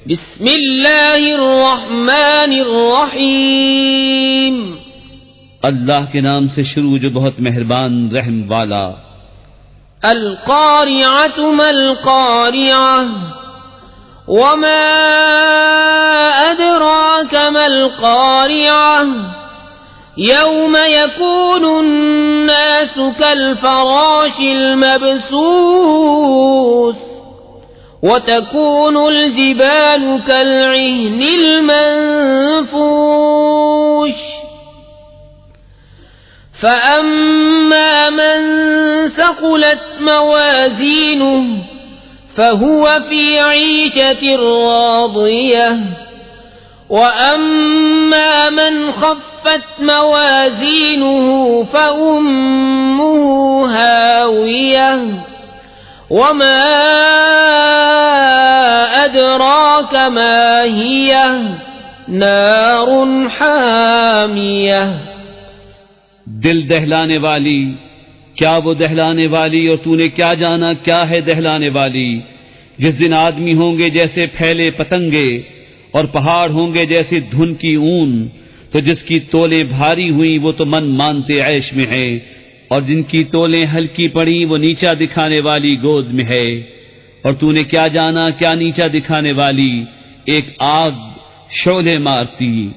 बिस्मिल्लाहिर्रहमानिर्रहीम। अल्लाह के नाम से शुरू जो बहुत मेहरबान रहम वाला। अल क़ारिअतु मल क़ारिअह वमा अदराक मल क़ारिअह यौम यकूनु अन्नासु कल फ़राशिल मबसूस वतकूनुल जिबालु कल्इह्निल मंफूश फ़अम्मा मन सक़ुलत मवाज़ीनुहु फ़हुव फ़ी ईशतिर राज़ियह वअम्मा मन ख़फ़्फ़त मवाज़ीनुहु फ़उम्मुहु हावियह वमा अदराक मा हियह नारुन हामियह। दिल दहलाने वाली, क्या वो दहलाने वाली और तूने क्या जाना क्या है दहलाने वाली। जिस दिन आदमी होंगे जैसे फैले पतंगे और पहाड़ होंगे जैसे धुन की ऊन, तो जिसकी तोलें भारी हुई वो तो मन मानते ऐश में है, और जिनकी तोलें हल्की पड़ी वो नीचा दिखाने वाली गोद में है। और तूने क्या जाना क्या नीचा दिखाने वाली, एक आग शोले मारती।